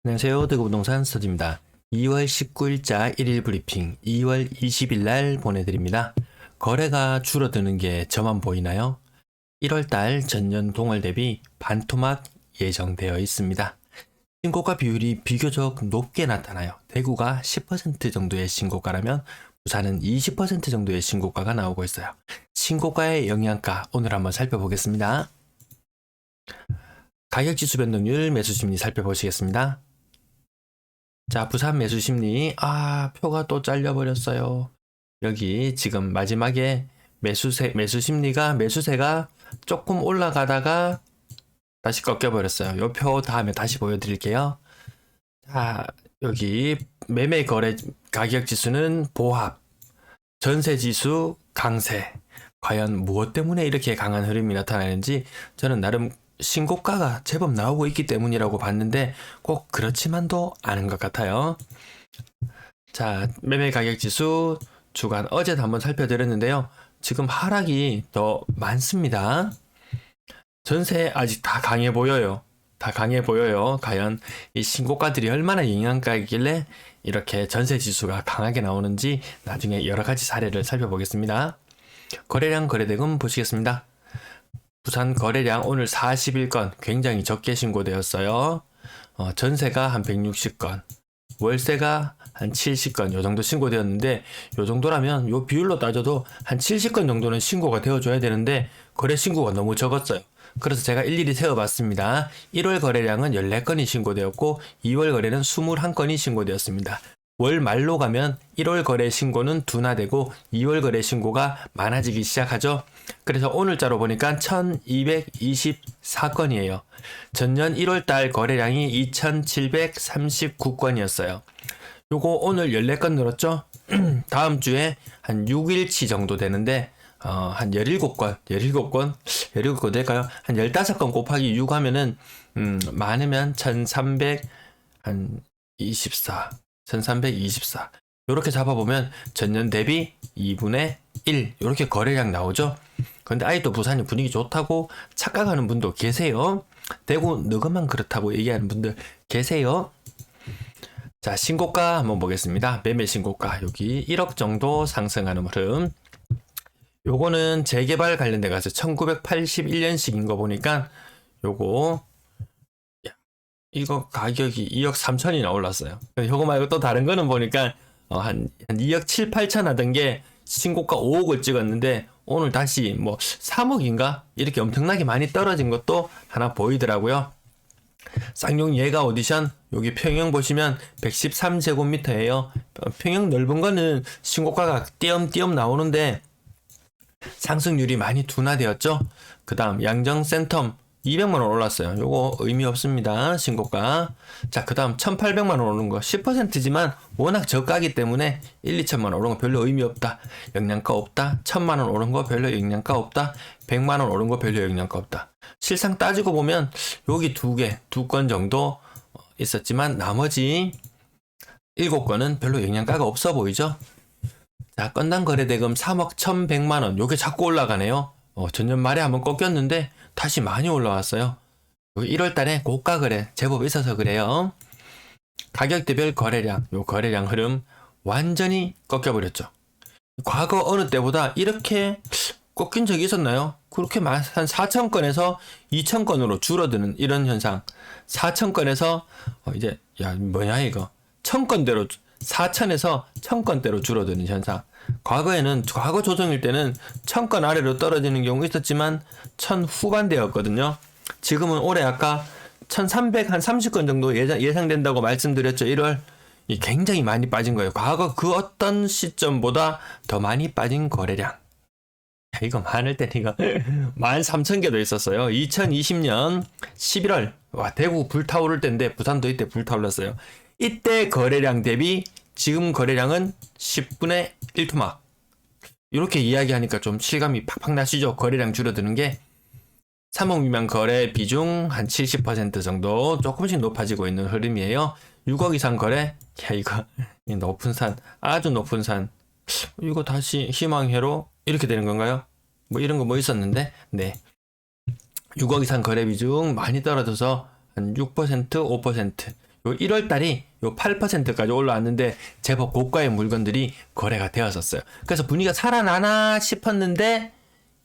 안녕하세요. 대구부동산 서지입니다. 2월 19일자 1일 브리핑 2월 20일 날 보내드립니다. 거래가 줄어드는 게 저만 보이나요? 1월달 전년 동월 대비 반토막 예정되어 있습니다. 신고가 비율이 비교적 높게 나타나요. 대구가 10% 정도의 신고가라면 부산은 20% 정도의 신고가가 나오고 있어요. 신고가의 영향가 오늘 한번 살펴보겠습니다. 가격지수 변동률 매수심리 살펴보시겠습니다. 자, 부산 매수심리. 표가 또 잘려버렸어요. 여기 지금 마지막에 매수세가 조금 올라가다가 다시 꺾여버렸어요. 요 표 다음에 다시 보여드릴게요. 자, 여기 매매 거래 가격 지수는 보합, 전세 지수 강세. 과연 무엇 때문에 이렇게 강한 흐름이 나타나는지 저는 나름 신고가가 제법 나오고 있기 때문이라고 봤는데 꼭 그렇지만도 않은 것 같아요. 자, 매매 가격 지수 주간 어제도 한번 살펴드렸는데요. 지금 하락이 더 많습니다. 전세 아직 다 강해 보여요. 과연 이 신고가들이 얼마나 영향가이길래 이렇게 전세 지수가 강하게 나오는지 나중에 여러 가지 사례를 살펴보겠습니다. 거래량 거래대금 보시겠습니다. 부산 거래량 오늘 41건 굉장히 적게 신고되었어요. 전세가 한 160건, 월세가 한 70건 요 정도 신고되었는데 요 정도라면 요 비율로 따져도 한 70건 정도는 신고가 되어줘야 되는데 거래 신고가 너무 적었어요. 그래서 제가 일일이 세어봤습니다. 1월 거래량은 14건이 신고되었고 2월 거래는 21건이 신고되었습니다. 월 말로 가면 1월 거래 신고는 둔화되고 2월 거래 신고가 많아지기 시작하죠. 그래서 오늘자로 보니까 1224건이에요. 전년 1월달 거래량이 2739건이었어요. 요거 오늘 14건 늘었죠? 다음 주에 한 6일치 정도 되는데 한 17건 될까요? 한 15건 곱하기 6 하면은 많으면 1324 요렇게 잡아보면 전년 대비 2분의 1 요렇게 거래량 나오죠. 근데 아직도 부산이 분위기 좋다고 착각하는 분도 계세요. 대구 너그만 그렇다고 얘기하는 분들 계세요. 자, 신고가 한번 보겠습니다. 매매 신고가 여기 1억 정도 상승하는 흐름. 요거는 재개발 관련돼 가서 1981년식인 거 보니까 이거 가격이 2억 3천이나 올랐어요. 요거 말고 또 다른 거는 보니까 한 2억 7, 8천 하던 게 신고가 5억을 찍었는데 오늘 다시 3억인가? 이렇게 엄청나게 많이 떨어진 것도 하나 보이더라고요. 쌍용 예가 오디션 여기 평형 보시면 113제곱미터예요. 평형 넓은 거는 신고가가 띄엄띄엄 나오는데 상승률이 많이 둔화되었죠. 그 다음 양정 센텀 200만원 올랐어요. 요거 의미 없습니다. 신고가. 자, 그 다음 1800만원 오른 거 10%지만 워낙 저가기 때문에 2천만원 오른 거 별로 의미 없다. 영양가 없다. 1000만원 오른 거 별로 영양가 없다. 100만원 오른 거 별로 영양가 없다. 실상 따지고 보면 여기 두 건 정도 있었지만 나머지 7건은 별로 영양가가 없어 보이죠. 자, 건당 거래대금 3억 1100만원. 요게 자꾸 올라가네요. 전년 말에 한번 꺾였는데 다시 많이 올라왔어요. 1월 달에 고가 거래 제법 있어서 그래요. 가격대별 거래량, 요 거래량 흐름 완전히 꺾여버렸죠. 과거 어느 때보다 이렇게 꺾인 적이 있었나요? 그렇게 한 4,000건에서 2,000건으로 줄어드는 이런 현상. 4,000건에서 이제 뭐냐 이거 1,000건대로 4,000에서 1,000건대로 줄어드는 현상. 과거 조정일 때는 1,000건 아래로 떨어지는 경우 있었지만 1,000 후반대였거든요. 지금은 올해 아까 1,300 한 30건 정도 예상된다고 말씀드렸죠. 1월 굉장히 많이 빠진 거예요. 과거 그 어떤 시점보다 더 많이 빠진 거래량. 이거 많을 때 이거 13,000개도 있었어요. 2020년 11월 대구 불타오를 때인데 부산도 이때 불타올랐어요. 이때 거래량 대비 지금 거래량은 10분의 1토막. 이렇게 이야기하니까 좀 실감이 팍팍 나시죠? 거래량 줄어드는 게 3억 미만 거래 비중 한 70% 정도 조금씩 높아지고 있는 흐름이에요. 6억 이상 거래, 이거 높은 산, 아주 높은 산. 이거 다시 희망회로 이렇게 되는 건가요? 이런 거 있었는데, 네. 6억 이상 거래 비중 많이 떨어져서 한 6%, 5%. 요 1월 달이 요 8%까지 올라왔는데 제법 고가의 물건들이 거래가 되었었어요. 그래서 분위기가 살아나나 싶었는데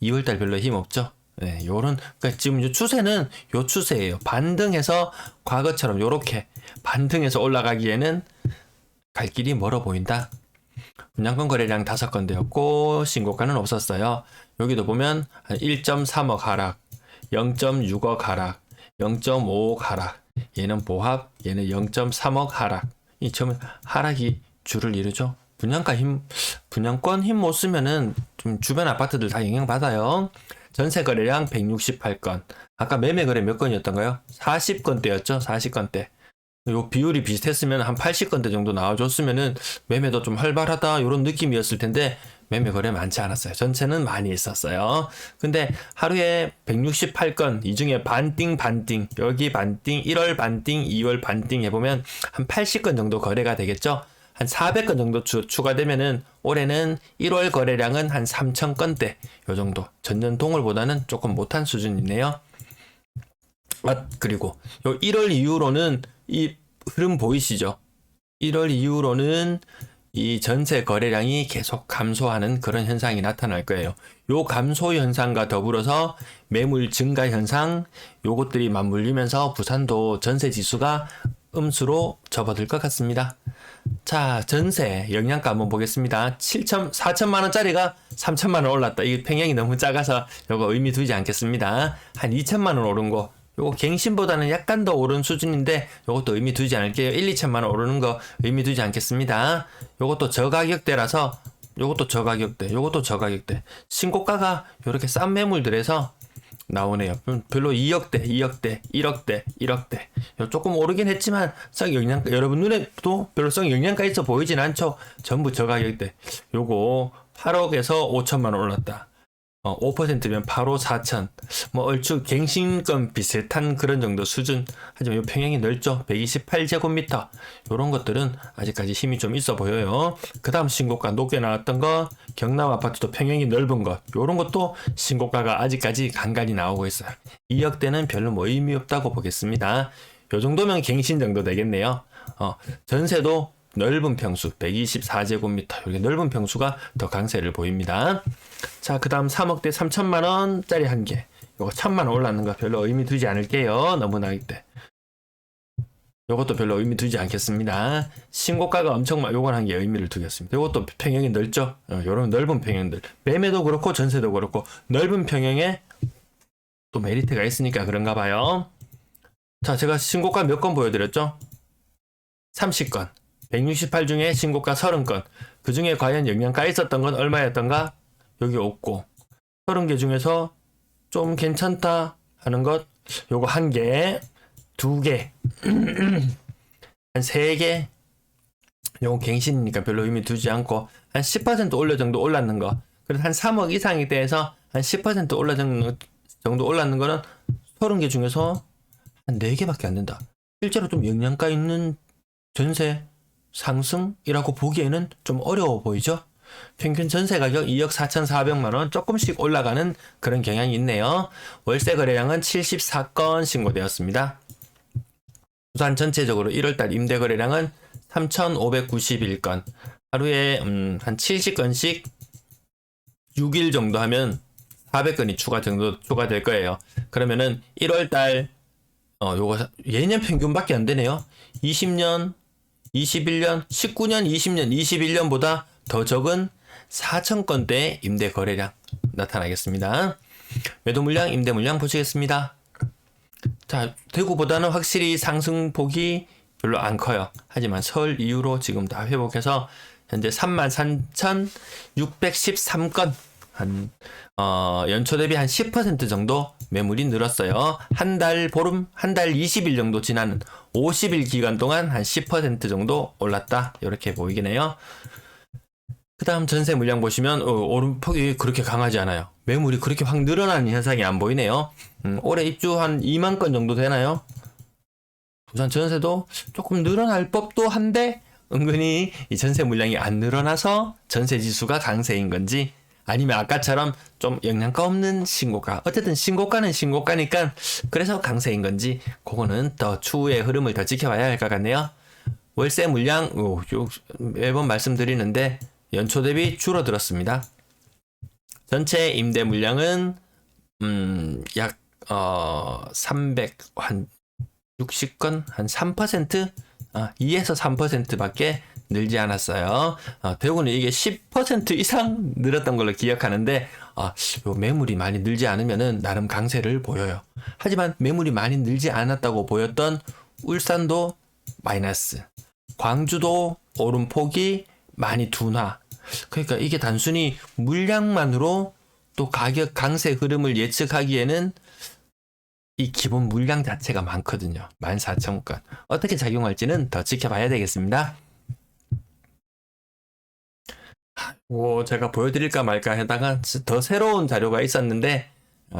2월 달 별로 힘 없죠. 네, 요런 그러니까 지금 요 추세는 요 추세예요. 반등해서 과거처럼 요렇게 반등해서 올라가기에는 갈 길이 멀어 보인다. 분양권 거래량 5건 되었고 신고가는 없었어요. 여기도 보면 1.3억 하락, 0.6억 하락, 0.5억 하락. 얘는 보합, 얘는 0.3억 하락. 이 처음에 하락이 주를 이루죠. 분양권 힘 못 쓰면은 좀 주변 아파트들 다 영향 받아요. 전세 거래량 168건. 아까 매매 거래 몇 건이었던가요? 40건대였죠. 40건대. 요 비율이 비슷했으면 한 80건대 정도 나와줬으면은 매매도 좀 활발하다 이런 느낌이었을 텐데 매매 거래 많지 않았어요. 전체는 많이 있었어요. 근데 하루에 168건, 이 중에 반띵, 여기 반띵, 1월 반띵, 2월 반띵 해보면 한 80건 정도 거래가 되겠죠. 한 400건 정도 추가되면은 올해는 1월 거래량은 한 3,000건대 요 정도. 전년 동월보다는 조금 못한 수준이네요. 그리고 요 1월 이후로는 이 흐름 보이시죠? 1월 이후로는 이 전세 거래량이 계속 감소하는 그런 현상이 나타날 거예요. 요 감소 현상과 더불어서 매물 증가 현상, 요것들이 맞물리면서 부산도 전세 지수가 음수로 접어들 것 같습니다. 자, 전세 영양가 한번 보겠습니다. 4천만 원짜리가 3천만 원 올랐다. 이 평형이 너무 작아서 요거 의미 두지 않겠습니다. 한 2천만 원 오른 거, 요거 갱신보다는 약간 더 오른 수준인데 요것도 의미 두지 않을게요. 1, 2천만 원 오르는 거 의미 두지 않겠습니다. 요것도 저가격대라서 요것도 저가격대. 신고가가 요렇게 싼 매물들에서 나오네요. 별로 2억대, 1억대. 요 조금 오르긴 했지만 썩 영양가, 여러분 눈에도 별로 썩 영양가 있어 보이진 않죠. 전부 저가격대. 요거 8억에서 5천만 원 올랐다. 5%면 바로 4천. 뭐 얼추 갱신권 비슷한 그런 정도 수준. 하지만 이 평형이 넓죠. 128제곱미터. 요런 것들은 아직까지 힘이 좀 있어 보여요. 그 다음 신고가 높게 나왔던 거, 경남 아파트도 평형이 넓은 것. 요런 것도 신고가가 아직까지 간간히 나오고 있어요. 2억대는 별로 뭐 의미 없다고 보겠습니다. 요 정도면 갱신 정도 되겠네요. 전세도 넓은 평수 124제곱미터. 이렇게 넓은 평수가 더 강세를 보입니다. 자, 그 다음 3억대 3천만 원짜리 한 개. 요거 1,000만 원 올랐는 거 별로 의미 두지 않을게요. 너무 나기 때. 요것도 별로 의미 두지 않겠습니다. 신고가가 엄청 요건 한 개 의미를 두겠습니다. 요것도 평형이 넓죠. 요런 넓은 평형들. 매매도 그렇고 전세도 그렇고 넓은 평형에 또 메리트가 있으니까 그런가 봐요. 자, 제가 신고가 몇 건 보여드렸죠? 30건. 168 중에 신고가 30건. 그 중에 과연 영양가 있었던 건 얼마였던가? 여기 없고. 30개 중에서 좀 괜찮다 하는 것, 요거 한 개, 2개, 한 3개. 요거 갱신이니까 별로 의미 두지 않고, 한 10% 올려 정도 올랐는 거. 그래서 한 3억 이상이 돼서 한 10% 올라 정도 올랐는 거는 30개 중에서 한 4개밖에 안 된다. 실제로 좀 영양가 있는 전세 상승이라고 보기에는 좀 어려워 보이죠? 평균 전세 가격 2억 4,400만 원 조금씩 올라가는 그런 경향이 있네요. 월세 거래량은 74건 신고되었습니다. 부산 전체적으로 1월달 임대 거래량은 3,591건. 하루에 한 70건씩 6일 정도 하면 400건이 추가될 거예요. 그러면은 1월달 요거 예년 평균밖에 안 되네요. 20년, 21년, 19년, 20년, 21년보다 더 적은 4,000건대의 임대 거래량 나타나겠습니다. 매도 물량, 임대 물량 보시겠습니다. 자, 대구보다는 확실히 상승폭이 별로 안 커요. 하지만 설 이후로 지금 다 회복해서 현재 33,613건, 연초 대비 한 10% 정도 매물이 늘었어요. 한 달 20일 정도 지나는 50일 기간 동안 한 10% 정도 올랐다. 이렇게 보이긴 해요. 그 다음 전세 물량 보시면 오름폭이 그렇게 강하지 않아요. 매물이 그렇게 확 늘어나는 현상이 안 보이네요. 올해 입주 한 2만 건 정도 되나요? 부산 전세도 조금 늘어날 법도 한데 은근히 이 전세 물량이 안 늘어나서 전세 지수가 강세인 건지, 아니면 아까처럼 좀 영양가 없는 신고가. 어쨌든 신고가는 신고가니까 그래서 강세인 건지 그거는 더 추후의 흐름을 더 지켜봐야 할 것 같네요. 월세 물량 매번 말씀드리는데 연초 대비 줄어들었습니다. 전체 임대 물량은 약 360건 한 3%? 2에서 3%밖에 늘지 않았어요. 대구는 이게 10% 이상 늘었던 걸로 기억하는데 요 매물이 많이 늘지 않으면은 나름 강세를 보여요. 하지만 매물이 많이 늘지 않았다고 보였던 울산도 마이너스, 광주도 오름폭이 많이 둔화. 그러니까 이게 단순히 물량만으로 또 가격 강세 흐름을 예측하기에는 이 기본 물량 자체가 많거든요. 14,000건. 어떻게 작용할지는 더 지켜봐야 되겠습니다. 제가 보여드릴까 말까 하다가 더 새로운 자료가 있었는데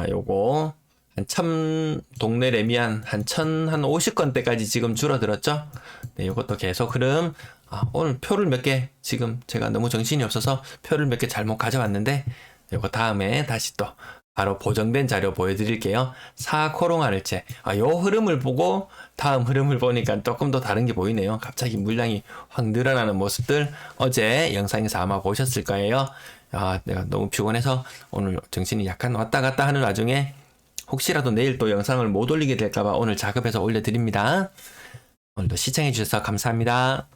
요거 한 동네 레미안 한 1,050건대까지 지금 줄어들었죠. 네, 요것도 계속 흐름. 오늘 표를 몇 개 지금 제가 너무 정신이 없어서 표를 몇 개 잘못 가져왔는데 요거 다음에 다시 또 바로 보정된 자료 보여드릴게요. 사코롱아를체. 요 흐름을 보고 다음 흐름을 보니까 조금 더 다른 게 보이네요. 갑자기 물량이 확 늘어나는 모습들 어제 영상에서 아마 보셨을 거예요. 내가 너무 피곤해서 오늘 정신이 약간 왔다 갔다 하는 와중에 혹시라도 내일 또 영상을 못 올리게 될까봐 오늘 작업해서 올려드립니다. 오늘도 시청해주셔서 감사합니다.